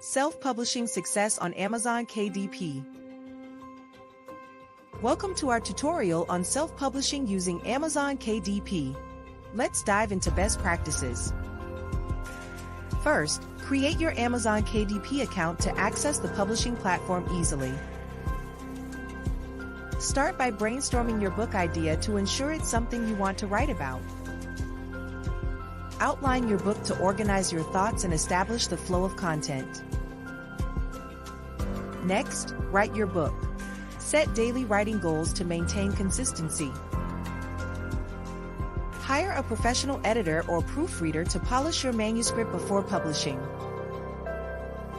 Self-publishing success on Amazon KDP. Welcome to our tutorial on self-publishing using Amazon KDP. Let's dive into best practices. First, create your Amazon KDP account to access the publishing platform easily. Start by brainstorming your book idea to ensure it's something you want to write about. Outline your book to organize your thoughts and establish the flow of content. Next, write your book. Set daily writing goals to maintain consistency. Hire a professional editor or proofreader to polish your manuscript before publishing.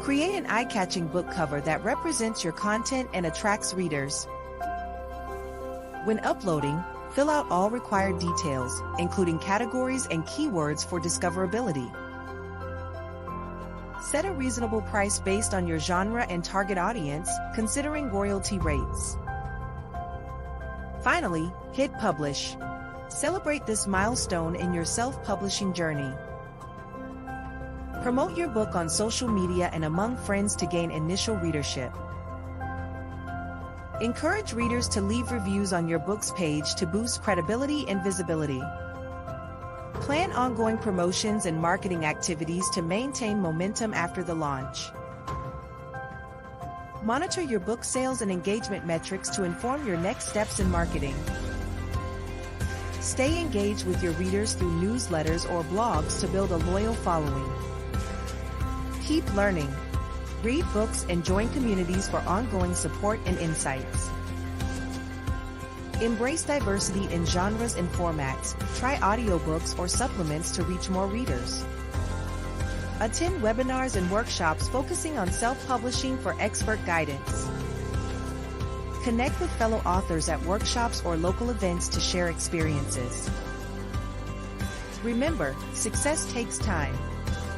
Create an eye-catching book cover that represents your content and attracts readers. When uploading, fill out all required details, including categories and keywords for discoverability. Set a reasonable price based on your genre and target audience, considering royalty rates. Finally, hit publish. Celebrate this milestone in your self-publishing journey. Promote your book on social media and among friends to gain initial readership. Encourage readers to leave reviews on your book's page to boost credibility and visibility. Plan ongoing promotions and marketing activities to maintain momentum after the launch. Monitor your book sales and engagement metrics to inform your next steps in marketing. Stay engaged with your readers through newsletters or blogs to build a loyal following. Keep learning. Read books and join communities for ongoing support and insights. Embrace diversity in genres and formats. Try audiobooks or supplements to reach more readers. Attend webinars and workshops focusing on self-publishing for expert guidance. Connect with fellow authors at workshops or local events to share experiences. Remember, success takes time.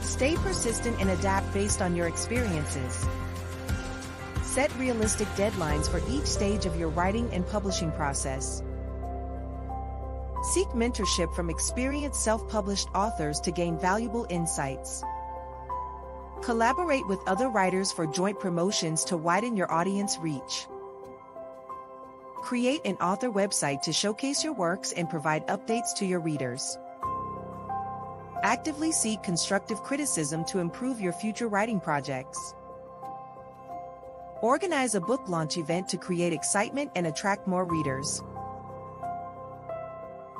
Stay persistent and adapt based on your experiences. Set realistic deadlines for each stage of your writing and publishing process. Seek mentorship from experienced self-published authors to gain valuable insights. Collaborate with other writers for joint promotions to widen your audience reach. Create an author website to showcase your works and provide updates to your readers. Actively seek constructive criticism to improve your future writing projects. Organize a book launch event to create excitement and attract more readers.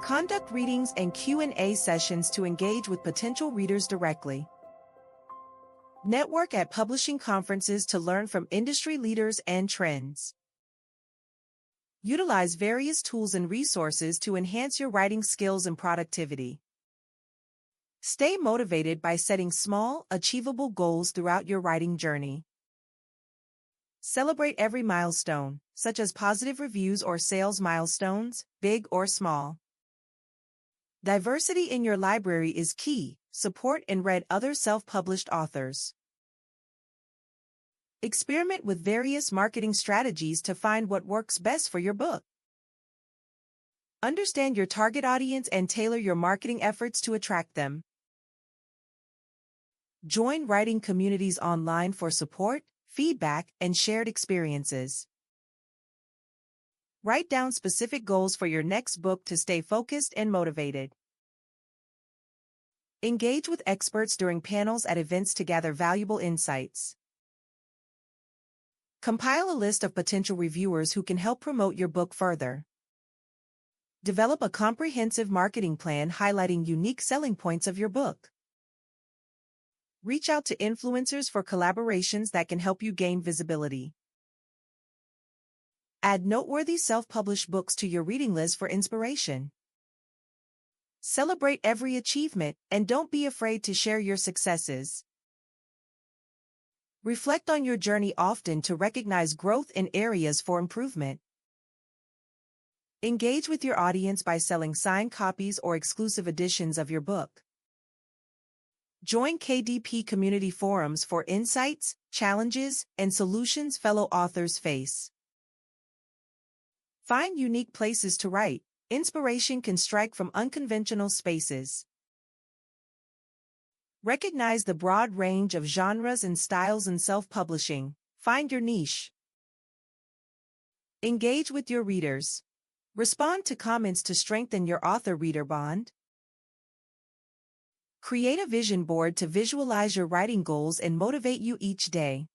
Conduct readings and Q&A sessions to engage with potential readers directly. Network at publishing conferences to learn from industry leaders and trends. Utilize various tools and resources to enhance your writing skills and productivity. Stay motivated by setting small, achievable goals throughout your writing journey. Celebrate every milestone, such as positive reviews or sales milestones, big or small. Diversity in your library is key. Support and read other self-published authors. Experiment with various marketing strategies to find what works best for your book. Understand your target audience and tailor your marketing efforts to attract them. Join writing communities online for support, feedback, and shared experiences. Write down specific goals for your next book to stay focused and motivated. Engage with experts during panels at events to gather valuable insights. Compile a list of potential reviewers who can help promote your book further. Develop a comprehensive marketing plan highlighting unique selling points of your book. Reach out to influencers for collaborations that can help you gain visibility. Add noteworthy self-published books to your reading list for inspiration. Celebrate every achievement, and don't be afraid to share your successes. Reflect on your journey often to recognize growth in areas for improvement. Engage with your audience by selling signed copies or exclusive editions of your book. Join KDP community forums for insights, challenges, and solutions fellow authors face. Find unique places to write. Inspiration can strike from unconventional spaces. Recognize the broad range of genres and styles in self-publishing. Find your niche. Engage with your readers. Respond to comments to strengthen your author-reader bond. Create a vision board to visualize your writing goals and motivate you each day.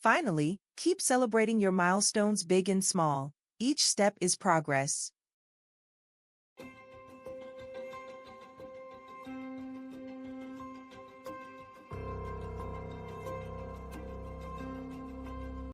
Finally, keep celebrating your milestones, big and small. Each step is progress.